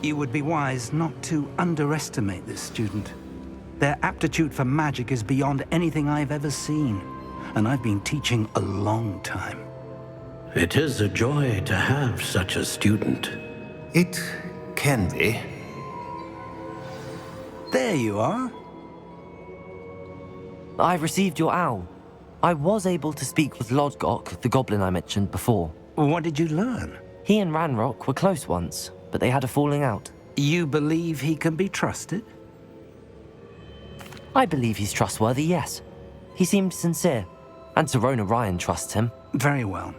You would be wise not to underestimate this student. Their aptitude for magic is beyond anything I've ever seen, and I've been teaching a long time. It is a joy to have such a student. It can be. There you are. I received your owl. I was able to speak with Lodgok, the goblin I mentioned before. What did you learn? He and Ranrock were close once, but they had a falling out. You believe he can be trusted? I believe he's trustworthy, yes. He seemed sincere, and Serona Ryan trusts him. Very well.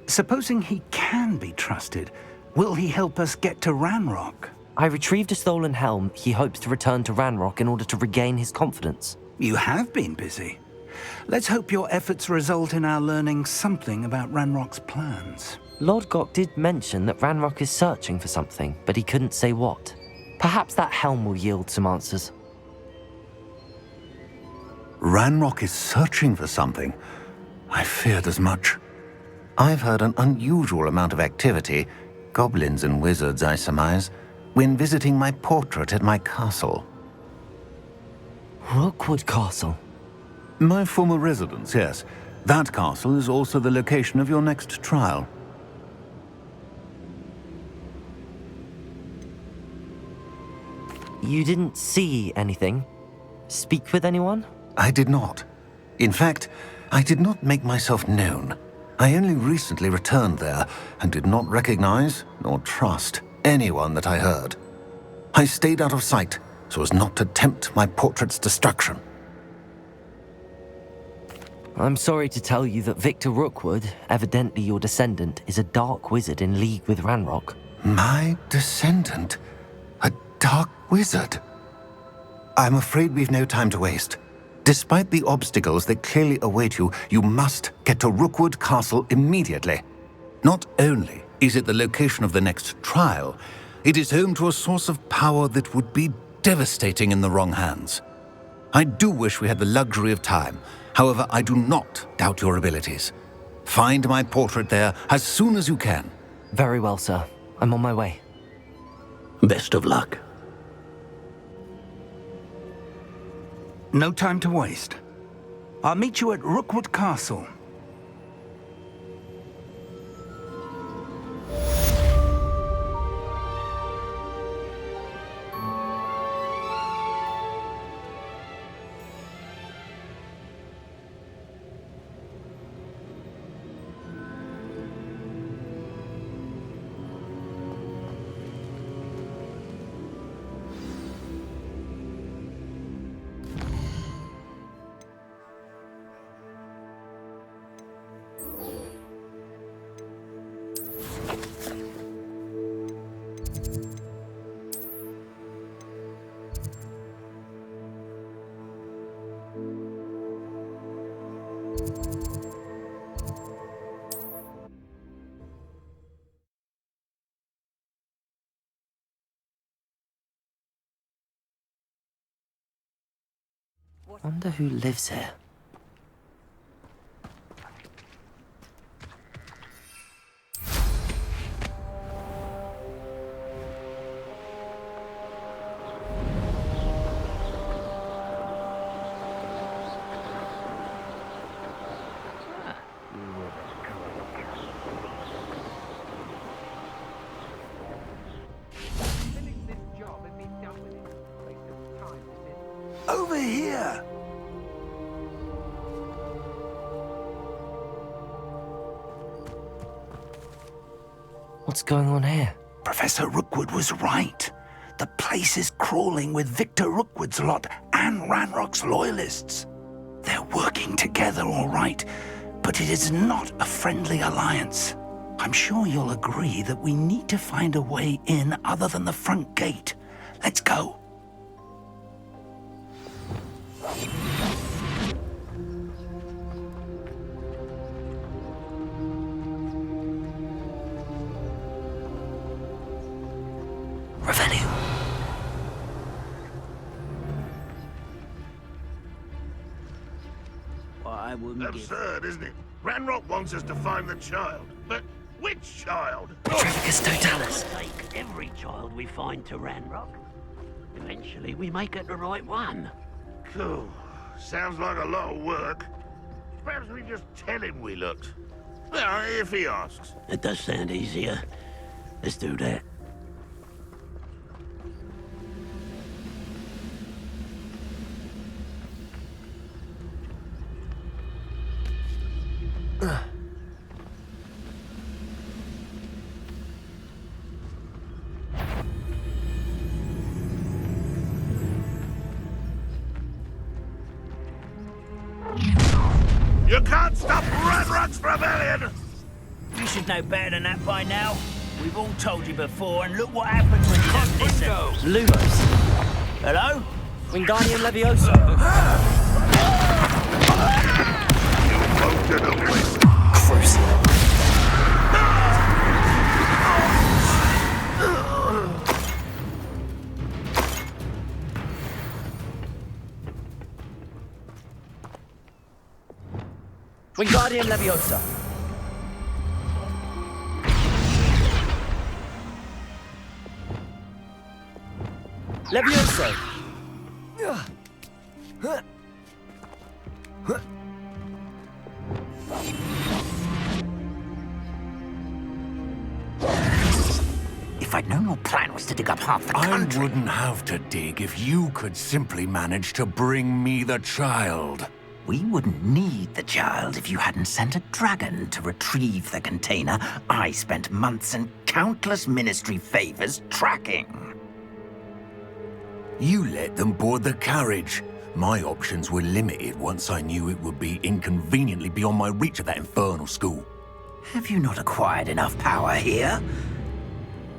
Supposing he can be trusted, will he help us get to Ranrock? I retrieved a stolen helm he hopes to return to Ranrock in order to regain his confidence. You have been busy. Let's hope your efforts result in our learning something about Ranrock's plans. Lodgok did mention that Ranrock is searching for something, but he couldn't say what. Perhaps that helm will yield some answers. Ranrock is searching for something. I feared as much. I've heard an unusual amount of activity, goblins and wizards, I surmise, when visiting my portrait at my castle. Rookwood Castle? My former residence, yes. That castle is also the location of your next trial. You didn't see anything? Speak with anyone? I did not. In fact, I did not make myself known. I only recently returned there and did not recognize nor trust anyone that I heard. I stayed out of sight so as not to tempt my portrait's destruction. I'm sorry to tell you that Victor Rookwood, evidently your descendant, is a dark wizard in league with Ranrock. My descendant? A dark wizard? I'm afraid we've no time to waste. Despite the obstacles that clearly await you, you must get to Rookwood Castle immediately. Not only is it the location of the next trial, it is home to a source of power that would be devastating in the wrong hands. I do wish we had the luxury of time. However, I do not doubt your abilities. Find my portrait there as soon as you can. Very well, sir. I'm on my way. Best of luck. No time to waste. I'll meet you at Rookwood Castle. Wonder who lives here. Over here! What's going on here? Professor Rookwood was right. The place is crawling with Victor Rookwood's lot and Ranrock's loyalists. They're working together, all right, but it is not a friendly alliance. I'm sure you'll agree that we need to find a way in other than the front gate. Let's go. Revenue. Absurd, isn't it? Ranrock wants us to find the child, but Which child? Trevicus Totalis. Take every child we find to Ranrock. Eventually we may get the right one. Cool. Sounds like a lot of work. Perhaps we just tell him we looked. Well, if he asks. It does sound easier. Let's do that. You can't stop Ranrock's rebellion! You should know better than that by now. We've all told you before, and look what happens when you don't listen. Lumos. Hello? Wingardium Leviosa. You won't get away. Crucial. Wingardium Leviosa. Leviosa. If I'd known your plan was to dig up half the I country... wouldn't have to dig if you could simply manage to bring me the child. We wouldn't need the child if you hadn't sent a dragon to retrieve the container I spent months and countless ministry favors tracking. You let them board the carriage. My options were limited once I knew it would be inconveniently beyond my reach at that infernal school. Have you not acquired enough power here?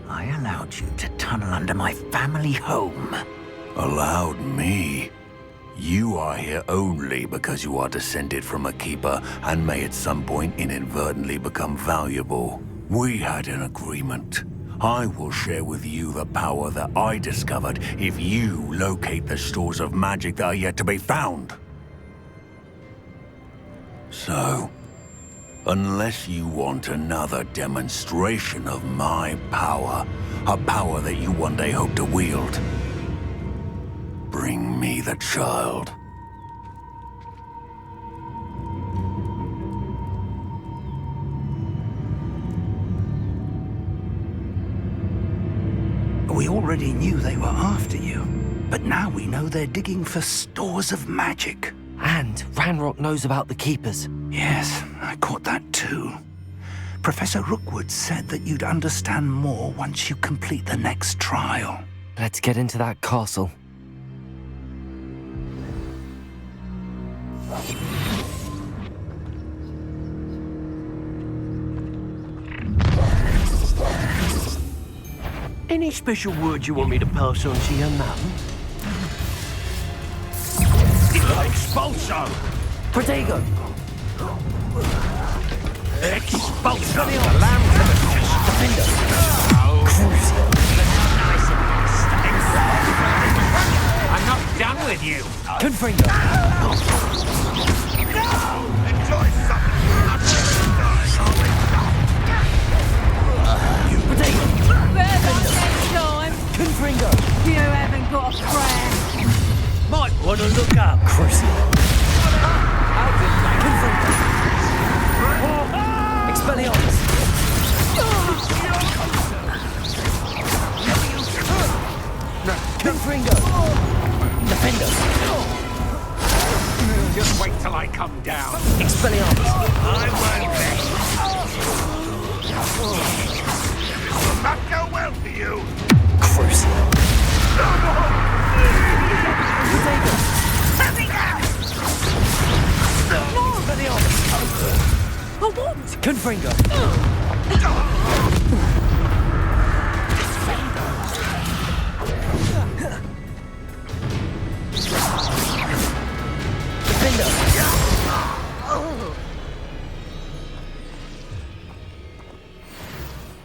I allowed you to tunnel under my family home. Allowed me? You are here only because you are descended from a keeper and may at some point inadvertently become valuable. We had an agreement. I will share with you the power that I discovered if you locate the stores of magic that are yet to be found. So, unless you want another demonstration of my power, a power that you one day hope to wield, bring me the child. We already knew they were after you, but now we know they're digging for stores of magic. And Ranrock knows about the Keepers. Yes, I caught that too. Professor Rookwood said that you'd understand more once you complete the next trial. Let's get into that castle. Any special words you want me to pass on to your mum? Expulso! Protego! Expulso! The lamb I'm not done with you. Confringo! Enjoy something! Protego! Next time, Confringo! you haven't got a prayer. Might want to look up. Crucio! Confringo! Expelliarmus! Confringo! Defender! Just wait till I come down. Expelliarmus! I won't Will not go well for you! Crucio! Protego! I won't. Confringo! Defender!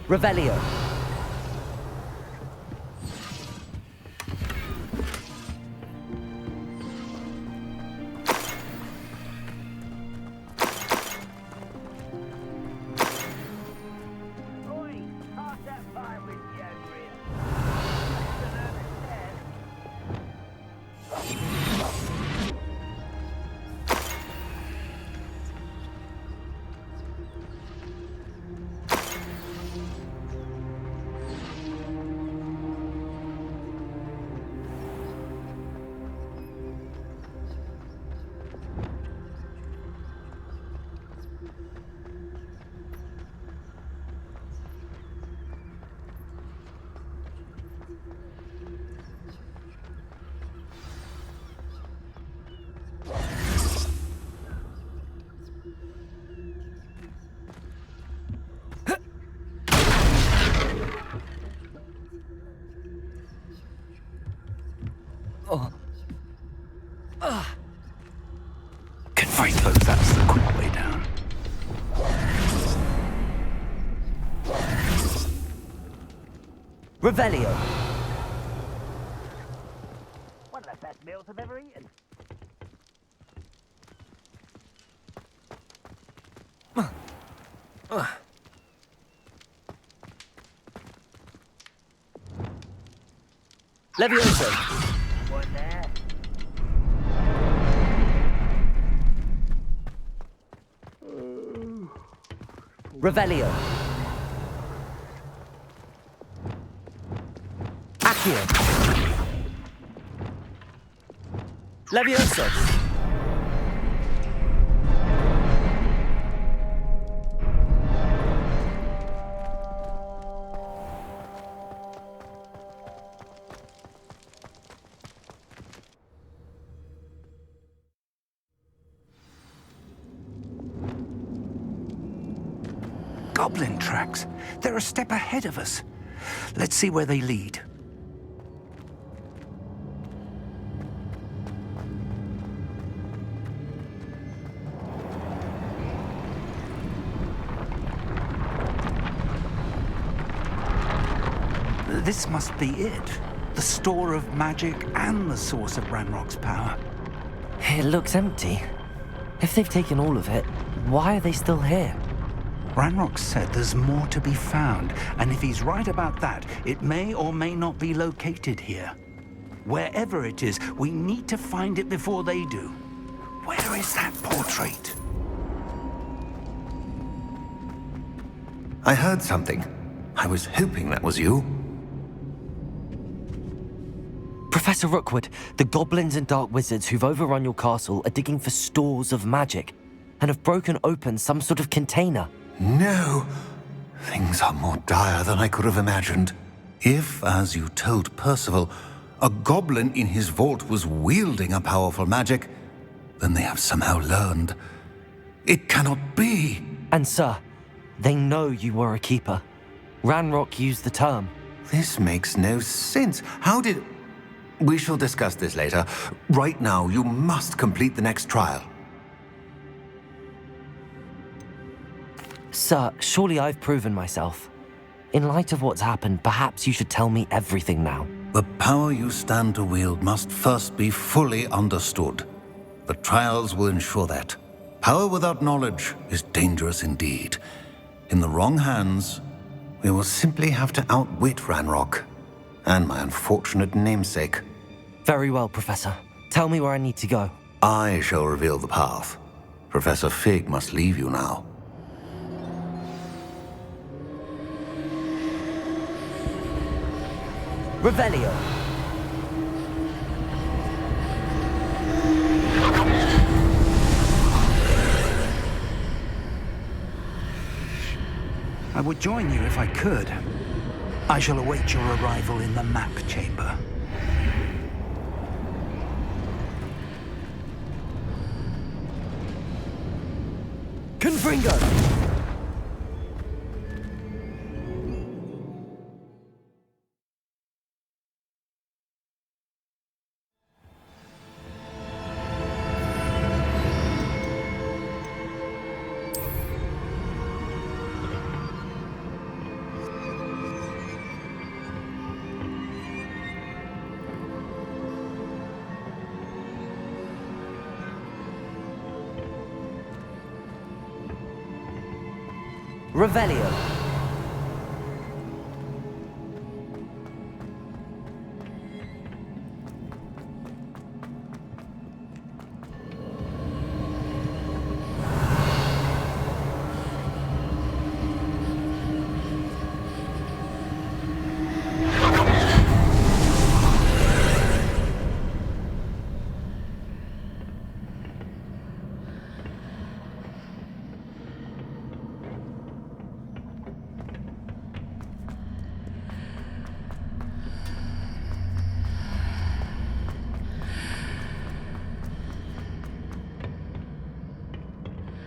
Revelio! I suppose that's the quick way down. Revelio. One of the best meals I've ever eaten. Levioso. One there. Revelio. Accio. Levioso. Goblin tracks. They're a step ahead of us. Let's see where they lead. This must be it. The store of magic and the source of Ranrock's power. It looks empty. If they've taken all of it, why are they still here? Ranrock said there's more to be found, and if he's right about that, it may or may not be located here. Wherever it is, we need to find it before they do. Where is that portrait? I heard something. I was hoping that was you. Professor Rookwood, the goblins and dark wizards who've overrun your castle are digging for stores of magic and have broken open some sort of container. No. Things are more dire than I could have imagined. If, as you told Percival, a goblin in his vault was wielding a powerful magic, then they have somehow learned. It cannot be. And sir, they know you were a keeper. Ranrock used the term. This makes no sense. How did... We shall discuss this later. Right now, you must complete the next trial. Sir, surely I've proven myself. In light of what's happened, perhaps you should tell me everything now. The power you stand to wield must first be fully understood. The trials will ensure that. Power without knowledge is dangerous indeed. In the wrong hands, we will simply have to outwit Ranrock and my unfortunate namesake. Very well, Professor. Tell me where I need to go. I shall reveal the path. Professor Fig must leave you now. Revelio. I would join you if I could. I shall await your arrival in the map chamber. Confringo! Revelio.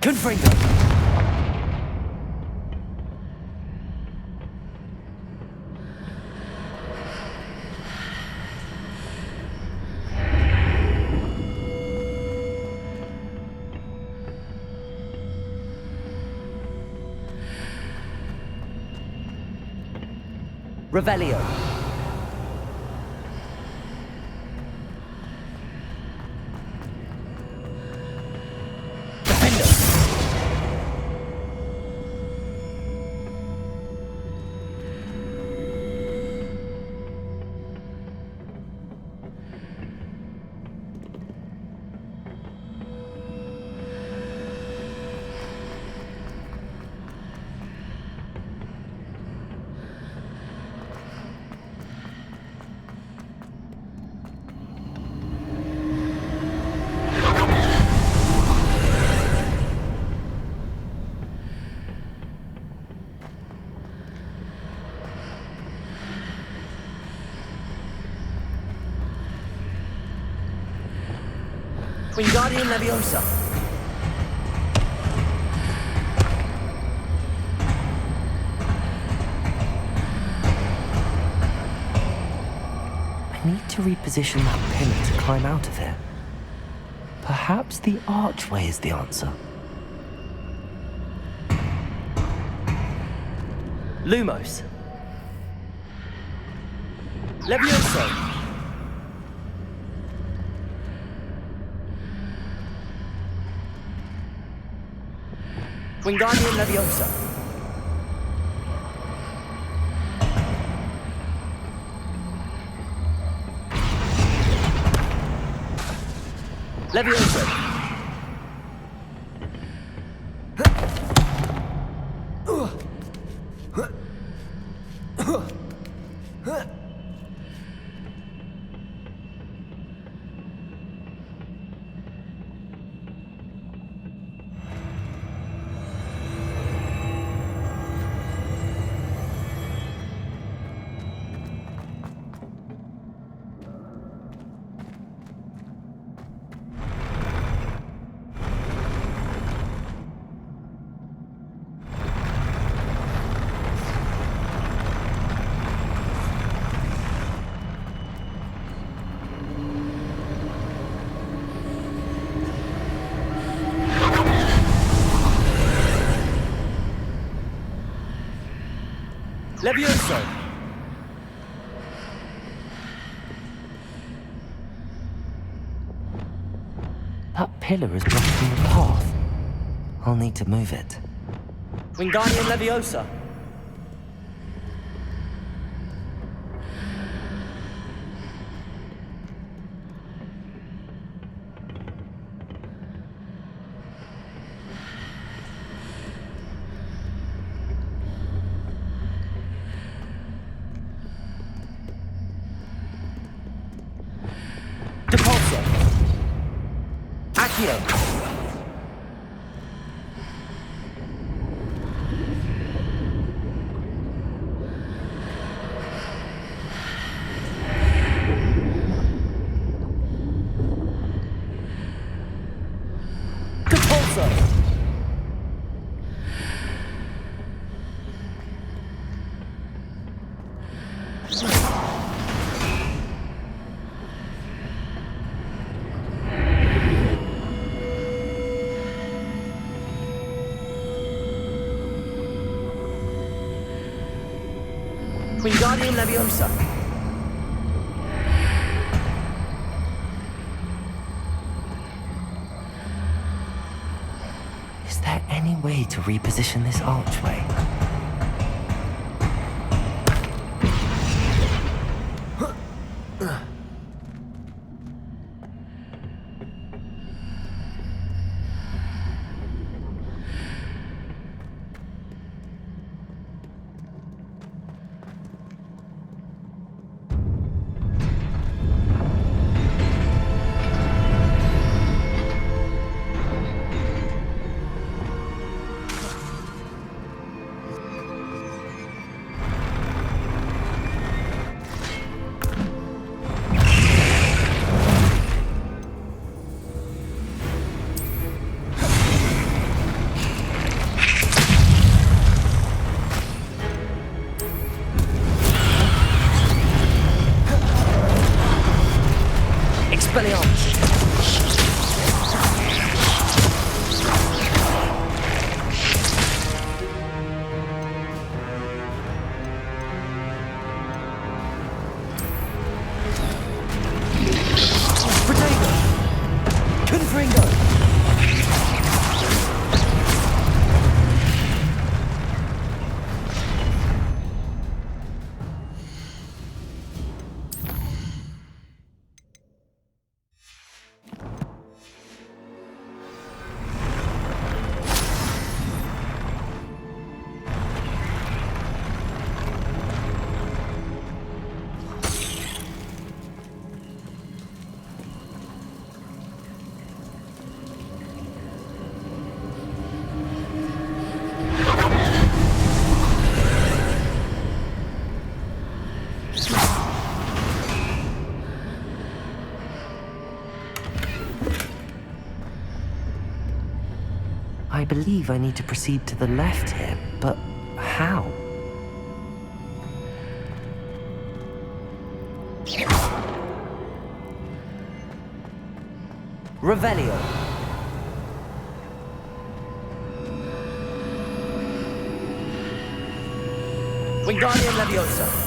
Confringo! Revelio. Wingardium Leviosa. I need to reposition that pillar to climb out of here. Perhaps the archway is the answer. Lumos. Levioso. Wingardium Leviosa. Leviosa. Levioso! That pillar is blocking the path. I'll need to move it. Wingardium Leviosa! Depulso! Accio! Depulso! Wingardium Leviosa. Is there any way to reposition this archway? I believe I need to proceed to the left here, but how? Revelio. Wingardium Leviosa.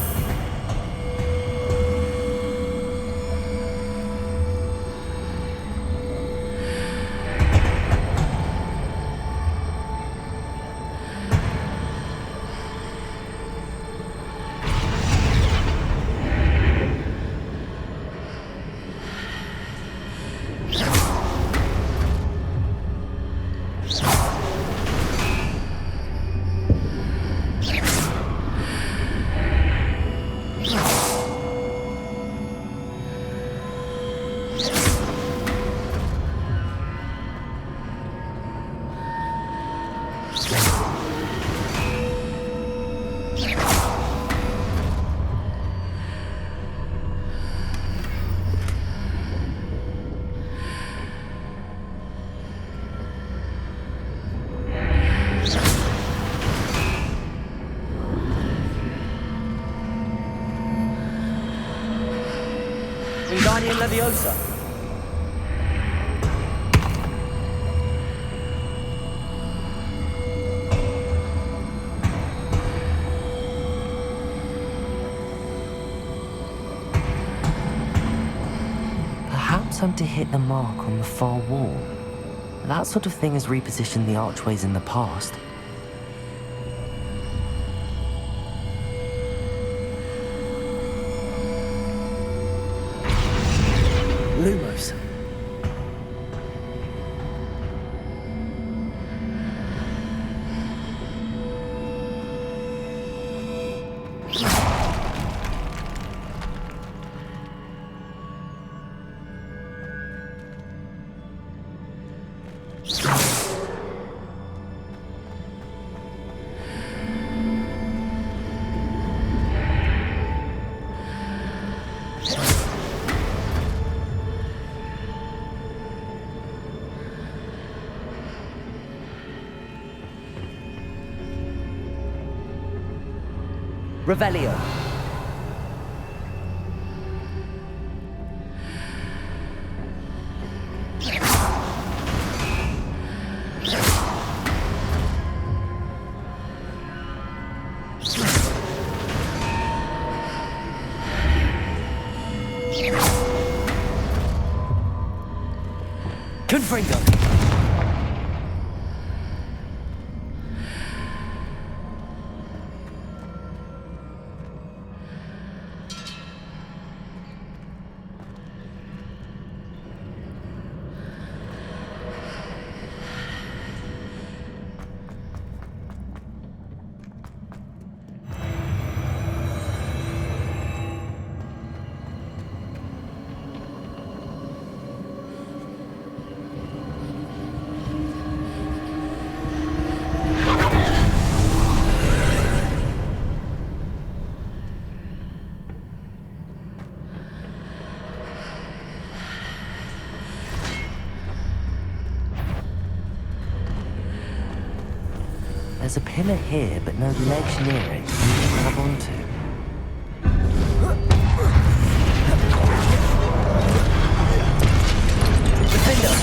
Wingardium Leviosa. Perhaps I'm to hit the mark on the far wall. That sort of thing has repositioned the archways in the past. Lumos. Revelio. Confringo. There's a pillar here, but no ledge near it to grab onto. Defender!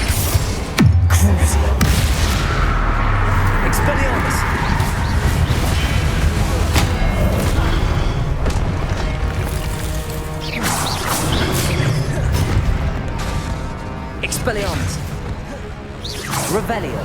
Crucio! Expelliarmus! Expelliarmus! Revelio!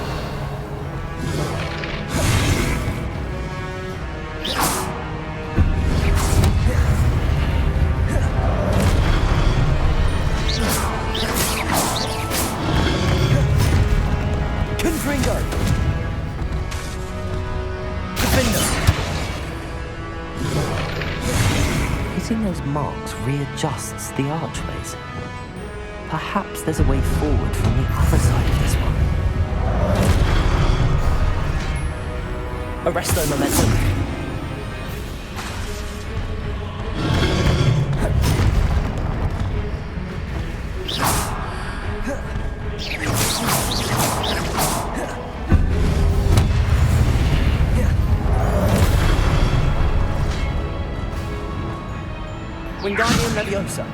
Hitting those marks readjusts the archways. Perhaps there's a way forward from the other side of this one. Arresto momentum. Wingardium Leviosa.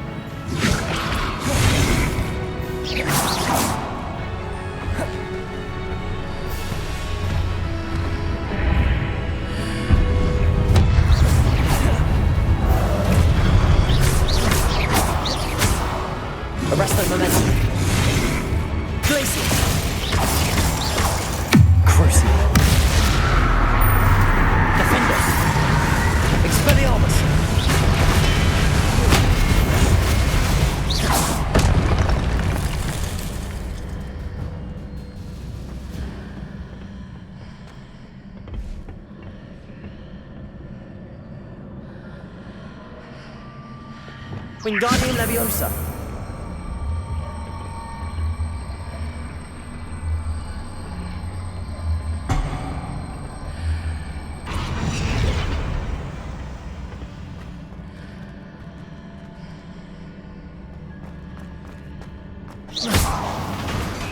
Arresto Momentum. Glacier. Crucible. Defender. Expelliarmus. Wingardium Leviosa.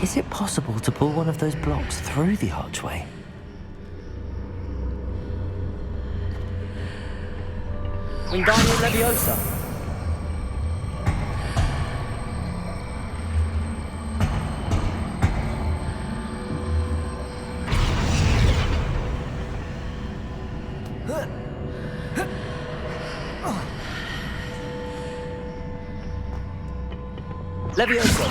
Is it possible to pull one of those blocks through the archway? Wingardium Leviosa. Leviosa.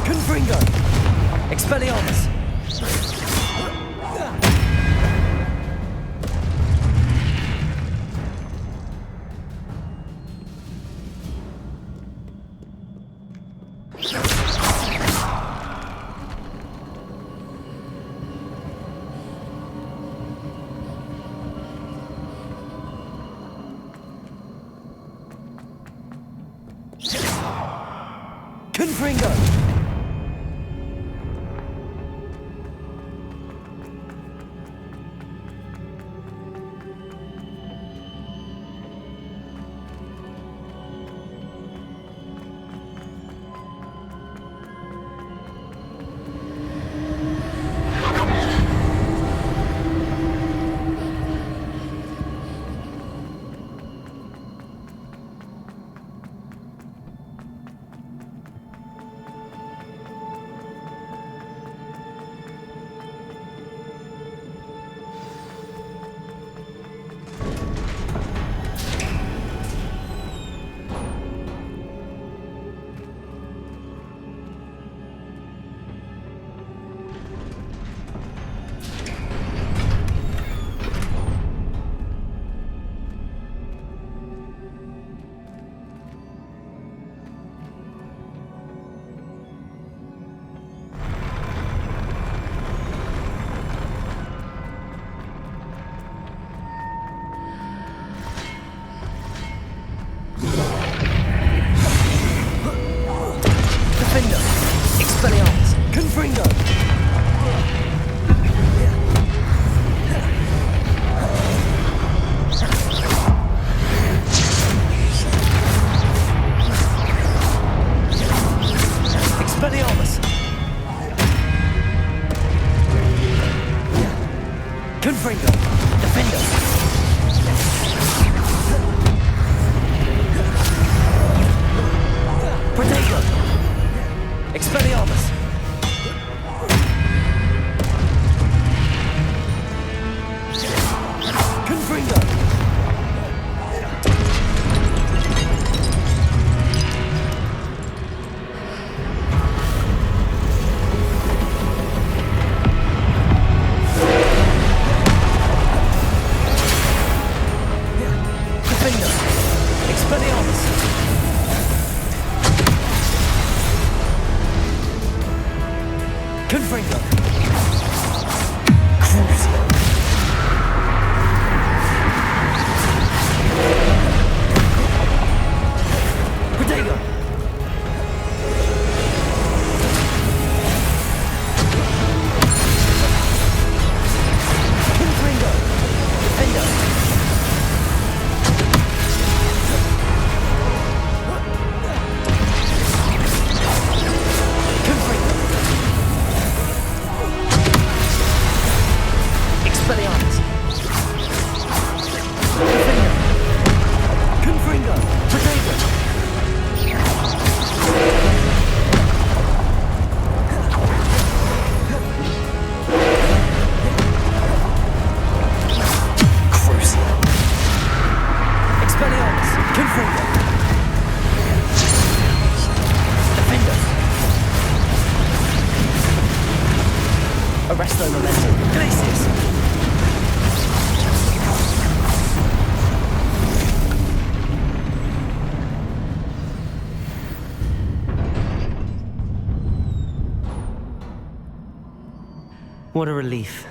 Confringo. Expelliarmus. Confringo. Expelliarmus! Confringo! Crucio! Protego! Confringo! Defender! Confringo! Expelliarmus! Defender! Confringo! Protego! Crucio! Expelliarmus! Confringo! Defender! Arresto Momentum! Glacius! What a relief.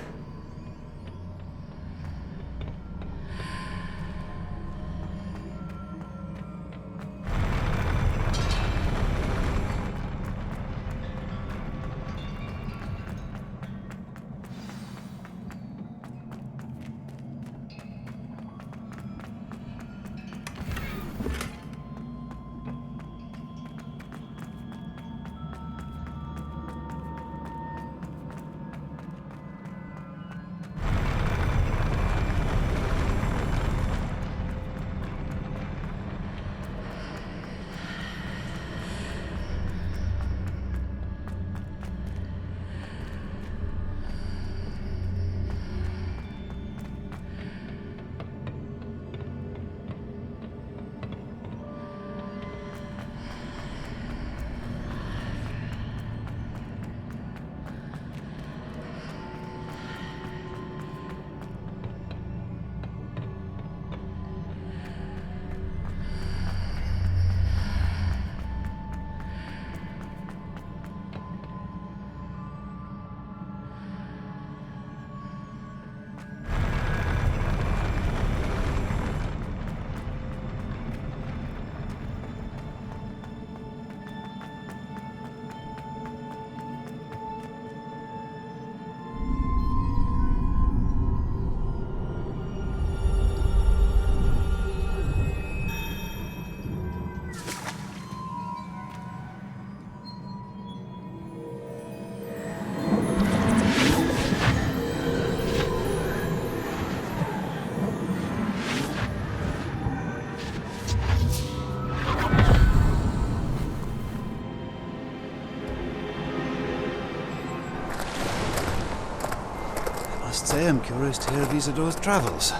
Must say I'm curious to hear of Isidora's travels.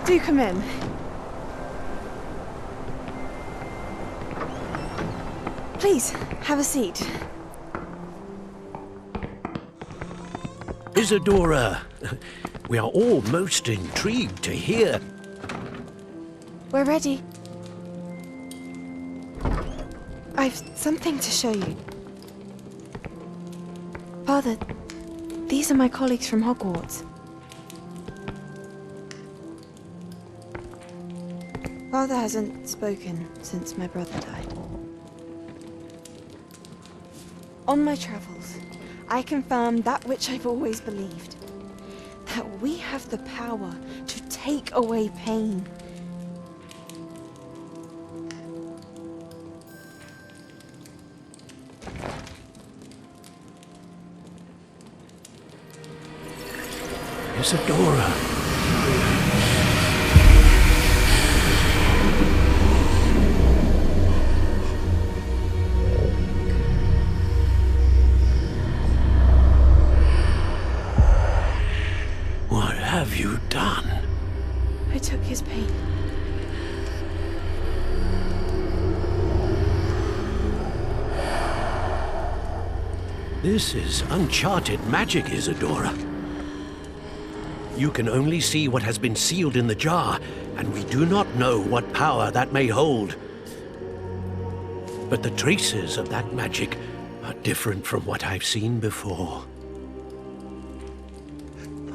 Do come in. Please, have a seat. Isidora, we are all most intrigued to hear. We're ready. I've something to show you. Father, these are my colleagues from Hogwarts. Father hasn't spoken since my brother died. On my travels, I confirmed that which I've always believed. That we have the power to take away pain. Isidora. What have you done? I took his pain. This is uncharted magic, Isidora. You can only see what has been sealed in the jar, and we do not know what power that may hold. But the traces of that magic are different from what I've seen before.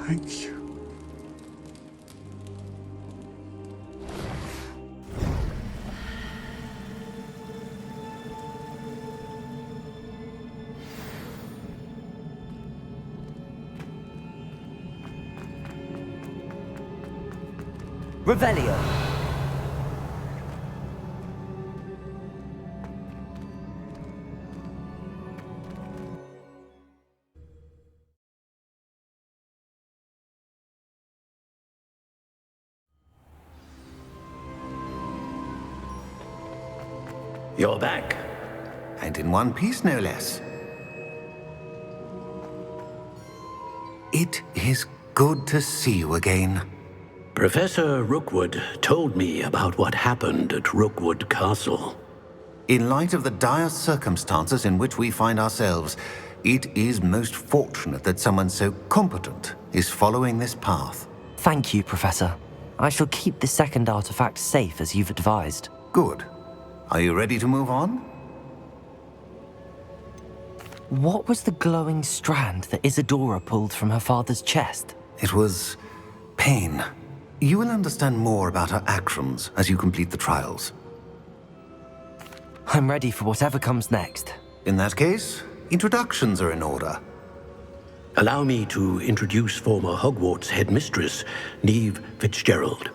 Thank you. Revelio. You're back. And in one piece, no less. It is good to see you again. Professor Rookwood told me about what happened at Rookwood Castle. In light of the dire circumstances in which we find ourselves, it is most fortunate that someone so competent is following this path. Thank you, Professor. I shall keep the second artifact safe as you've advised. Good. Are you ready to move on? What was the glowing strand that Isidora pulled from her father's chest? It was pain. You will understand more about her actions as you complete the trials. I'm ready for whatever comes next. In that case, introductions are in order. Allow me to introduce former Hogwarts headmistress, Neve Fitzgerald.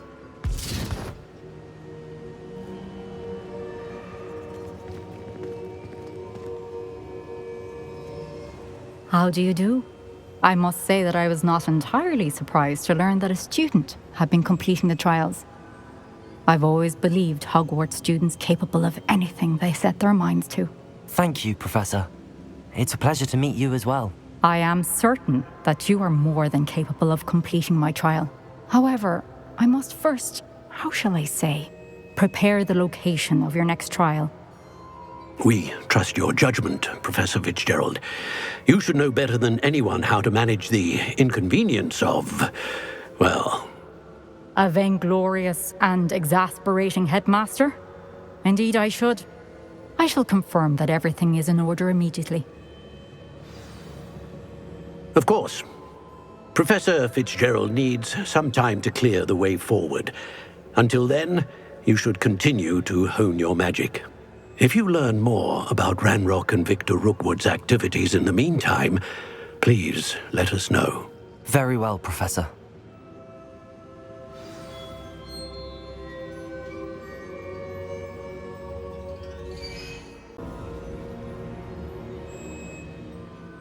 How do you do? I must say that I was not entirely surprised to learn that a student had been completing the trials. I've always believed Hogwarts students capable of anything they set their minds to. Thank you, Professor. It's a pleasure to meet you as well. I am certain that you are more than capable of completing my trial. However, I must first, how shall I say, prepare the location of your next trial. We trust your judgment, Professor Fitzgerald. You should know better than anyone how to manage the inconvenience of, well... A vainglorious and exasperating headmaster? Indeed I should. I shall confirm that everything is in order immediately. Of course. Professor Fitzgerald needs some time to clear the way forward. Until then, you should continue to hone your magic. If you learn more about Ranrock and Victor Rookwood's activities in the meantime, please let us know. Very well, Professor.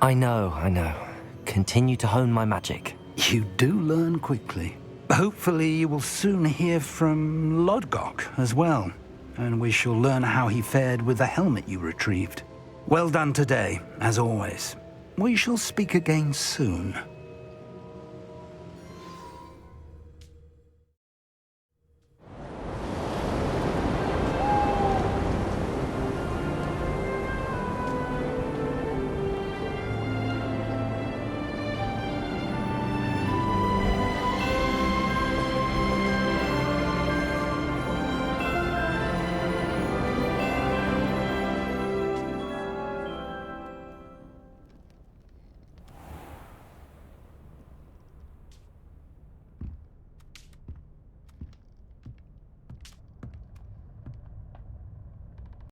I know. Continue to hone my magic. You do learn quickly. Hopefully you will soon hear from Lodgok as well, and we shall learn how he fared with the helmet you retrieved. Well done today, as always. We shall speak again soon.